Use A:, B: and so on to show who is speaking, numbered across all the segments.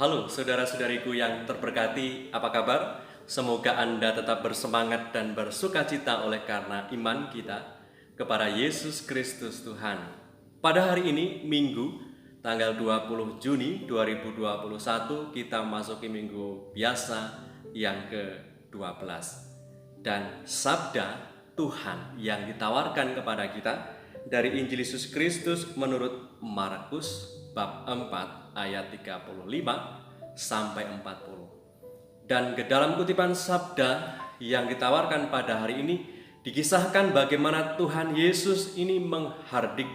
A: Halo saudara-saudariku yang terberkati, apa kabar? Semoga Anda tetap bersemangat dan bersukacita oleh karena iman kita kepada Yesus Kristus Tuhan. Pada hari ini, Minggu, tanggal 20 Juni 2021, kita masuki minggu biasa yang ke-12. Dan sabda Tuhan yang ditawarkan kepada kita dari Injil Yesus Kristus menurut Markus bab 4 ayat 35 sampai 40. Dan ke dalam kutipan sabda yang ditawarkan pada hari ini dikisahkan bagaimana Tuhan Yesus ini menghardik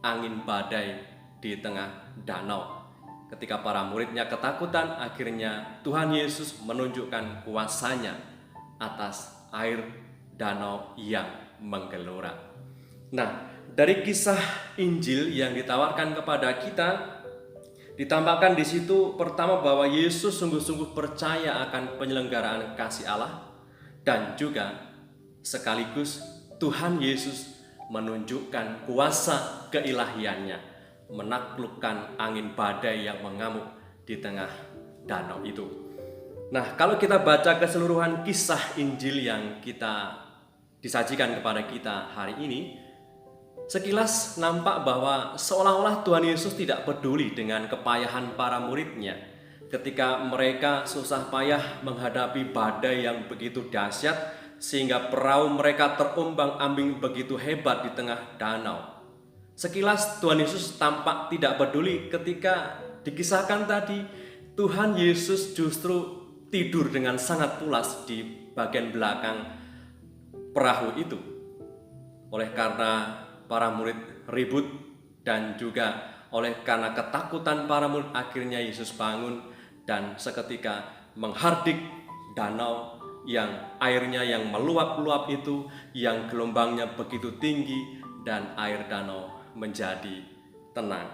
A: angin badai di tengah danau. Ketika para muridnya ketakutan, akhirnya Tuhan Yesus menunjukkan kuasanya atas air danau yang menggelora. Nah, dari kisah Injil yang ditawarkan kepada kita, ditambahkan di situ pertama bahwa Yesus sungguh-sungguh percaya akan penyelenggaraan kasih Allah, dan juga sekaligus Tuhan Yesus menunjukkan kuasa keilahiannya, menaklukkan angin badai yang mengamuk di tengah danau itu. Nah, kalau kita baca keseluruhan kisah Injil yang kita disajikan kepada kita hari ini, sekilas nampak bahwa seolah-olah Tuhan Yesus tidak peduli dengan kepayahan para muridnya ketika mereka susah payah menghadapi badai yang begitu dahsyat sehingga perahu mereka terombang-ambing begitu hebat di tengah danau. Sekilas Tuhan Yesus tampak tidak peduli ketika dikisahkan tadi Tuhan Yesus justru tidur dengan sangat pulas di bagian belakang perahu itu. Oleh karena para murid ribut dan juga oleh karena ketakutan para murid, akhirnya Yesus bangun dan seketika menghardik danau yang airnya yang meluap-luap itu, yang gelombangnya begitu tinggi dan air danau menjadi tenang.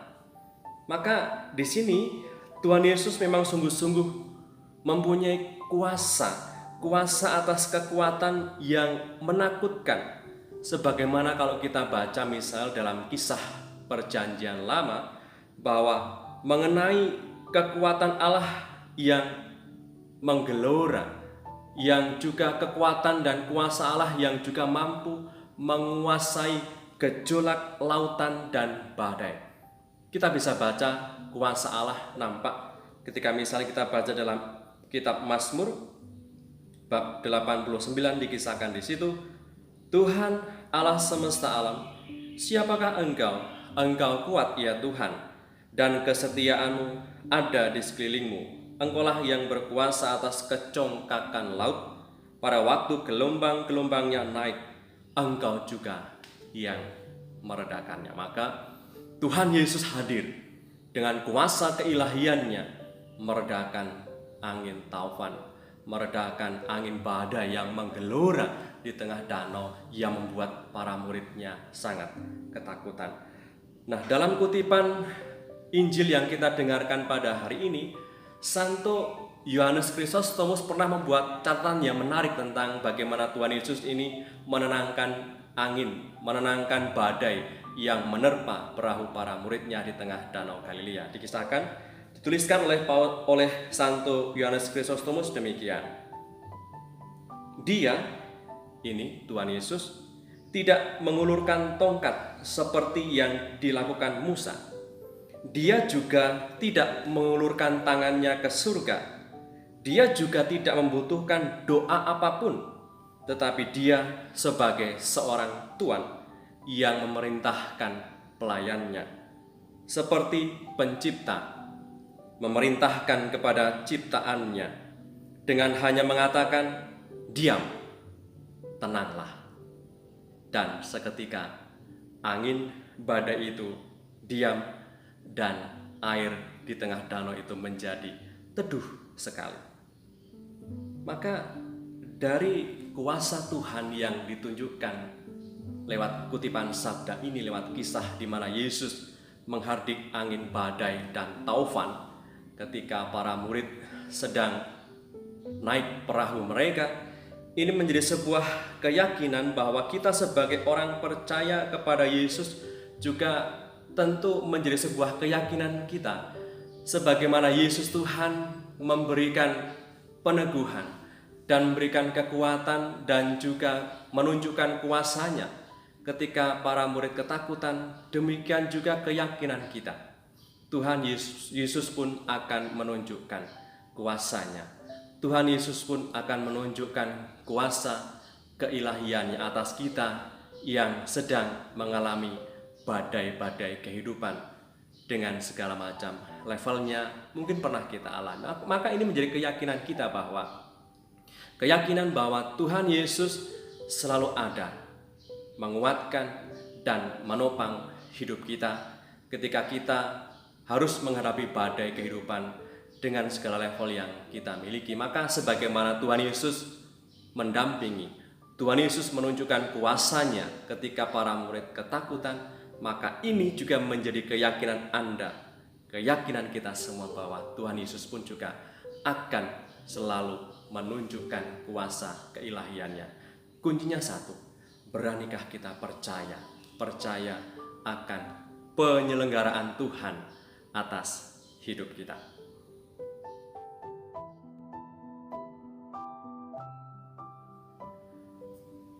A: Maka di sini Tuhan Yesus memang sungguh-sungguh mempunyai kuasa atas kekuatan yang menakutkan. Sebagaimana kalau kita baca misal dalam kisah Perjanjian Lama bahwa mengenai kekuatan Allah yang menggelora, yang juga kekuatan dan kuasa Allah yang juga mampu menguasai gejolak lautan dan badai. Kita bisa baca kuasa Allah nampak ketika misalnya kita baca dalam kitab Mazmur bab 89 dikisahkan di situ, Tuhan Allah semesta alam, siapakah engkau? Engkau kuat ya Tuhan, dan kesetiaanmu ada di sekelilingmu. Engkaulah yang berkuasa atas kecongkakan laut, pada waktu gelombang-gelombangnya naik, engkau juga yang meredakannya. Maka Tuhan Yesus hadir dengan kuasa keilahiannya meredakan angin taufan, meredakan angin badai yang menggelora di tengah danau yang membuat para muridnya sangat ketakutan. Nah, dalam kutipan Injil yang kita dengarkan pada hari ini, Santo Yohanes Chrysostomus pernah membuat catatan yang menarik tentang bagaimana Tuhan Yesus ini menenangkan angin, menenangkan badai yang menerpa perahu para muridnya di tengah danau Galilea. Dituliskan oleh Santo Yohanes Chrysostomus demikian. Dia, ini Tuhan Yesus, tidak mengulurkan tongkat seperti yang dilakukan Musa. Dia juga tidak mengulurkan tangannya ke surga. Dia juga tidak membutuhkan doa apapun, tetapi dia sebagai seorang Tuan yang memerintahkan pelayannya seperti pencipta memerintahkan kepada ciptaannya dengan hanya mengatakan, diam, tenanglah. Dan seketika angin badai itu diam dan air di tengah danau itu menjadi teduh sekali. Maka dari kuasa Tuhan yang ditunjukkan lewat kutipan sabda ini, lewat kisah di mana Yesus menghardik angin badai dan taufan ketika para murid sedang naik perahu mereka, ini menjadi sebuah keyakinan bahwa kita sebagai orang percaya kepada Yesus juga tentu menjadi sebuah keyakinan kita Sebagaimana Yesus Tuhan memberikan peneguhan dan memberikan kekuatan dan juga menunjukkan kuasa-Nya ketika para murid ketakutan, demikian juga keyakinan kita. Tuhan Yesus pun akan menunjukkan kuasa-Nya. Tuhan Yesus pun akan menunjukkan kuasa keilahiannya atas kita yang sedang mengalami badai-badai kehidupan dengan segala macam levelnya mungkin pernah kita alami. Maka ini menjadi keyakinan kita bahwa Tuhan Yesus selalu ada, menguatkan dan menopang hidup kita ketika kita harus menghadapi badai kehidupan dengan segala level yang kita miliki. Maka sebagaimana Tuhan Yesus mendampingi, Tuhan Yesus menunjukkan kuasa-Nya ketika para murid ketakutan, maka ini juga menjadi keyakinan Anda, keyakinan kita semua bahwa Tuhan Yesus pun juga akan selalu menunjukkan kuasa keilahiannya. Kuncinya satu, beranikah kita percaya akan penyelenggaraan Tuhan atas hidup kita.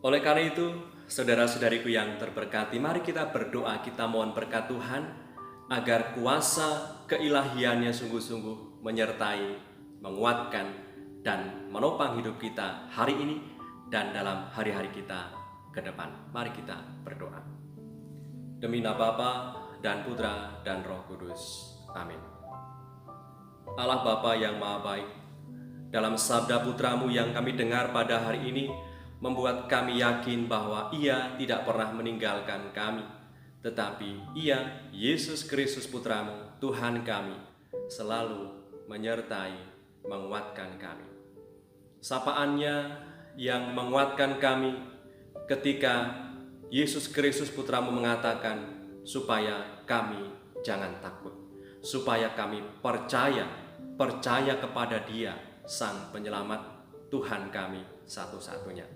A: Oleh karena itu, saudara-saudariku yang terberkati, mari kita berdoa, kita mohon berkat Tuhan agar kuasa keilahiannya sungguh-sungguh menyertai, menguatkan, dan menopang hidup kita hari ini dan dalam hari-hari kita ke depan. Mari kita berdoa. Demi nama Bapa dan Putra dan Roh Kudus. Amin. Allah Bapa yang Maha Baik, dalam sabda Putra-Mu yang kami dengar pada hari ini, membuat kami yakin bahwa Ia tidak pernah meninggalkan kami, tetapi Ia, Yesus Kristus Putra-Mu, Tuhan kami, selalu menyertai, menguatkan kami. Sapaan-Nya yang menguatkan kami ketika Yesus Kristus Putra-Mu mengatakan supaya kami jangan takut, supaya kami percaya kepada Dia, Sang Penyelamat, Tuhan kami satu-satunya.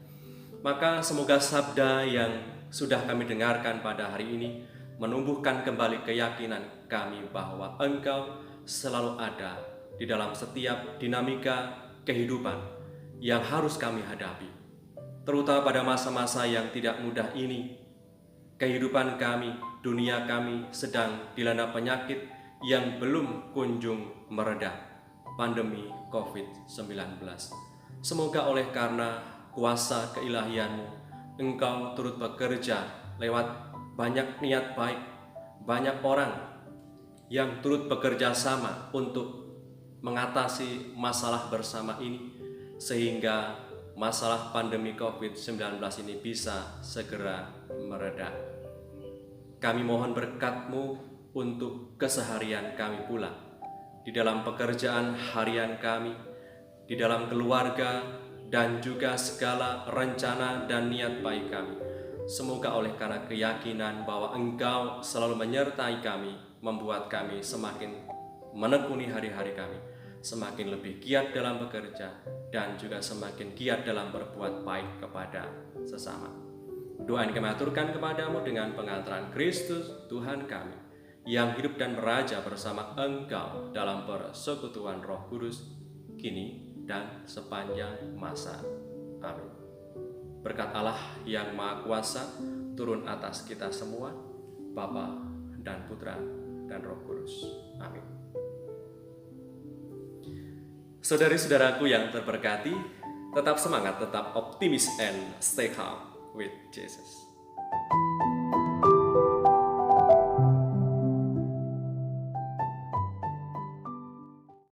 A: Maka semoga sabda yang sudah kami dengarkan pada hari ini menumbuhkan kembali keyakinan kami bahwa Engkau selalu ada di dalam setiap dinamika kehidupan yang harus kami hadapi. Terutama pada masa-masa yang tidak mudah ini, kehidupan kami, dunia kami sedang dilanda penyakit yang belum kunjung mereda, pandemi COVID-19. Semoga oleh karena kuasa keilahian-Mu, Engkau turut bekerja lewat banyak niat baik, banyak orang yang turut bekerja sama untuk mengatasi masalah bersama ini, sehingga masalah pandemi COVID-19 ini bisa segera mereda. Kami mohon berkat-Mu untuk keseharian kami pula, di dalam pekerjaan harian kami, di dalam keluarga, dan juga segala rencana dan niat baik kami. Semoga oleh karena keyakinan bahwa Engkau selalu menyertai kami, membuat kami semakin menekuni hari-hari kami, semakin lebih giat dalam bekerja, dan juga semakin giat dalam berbuat baik kepada sesama. Doa yang kami aturkan kepadamu dengan pengantaran Kristus Tuhan kami, yang hidup dan meraja bersama Engkau dalam persekutuan Roh Kudus, kini dan sepanjang masa. Amin. Berkat Allah yang Maha Kuasa turun atas kita semua, Bapa dan Putra dan Roh Kudus. Amin. Saudari-saudaraku yang terberkati, tetap semangat, tetap optimis, and stay calm with Jesus.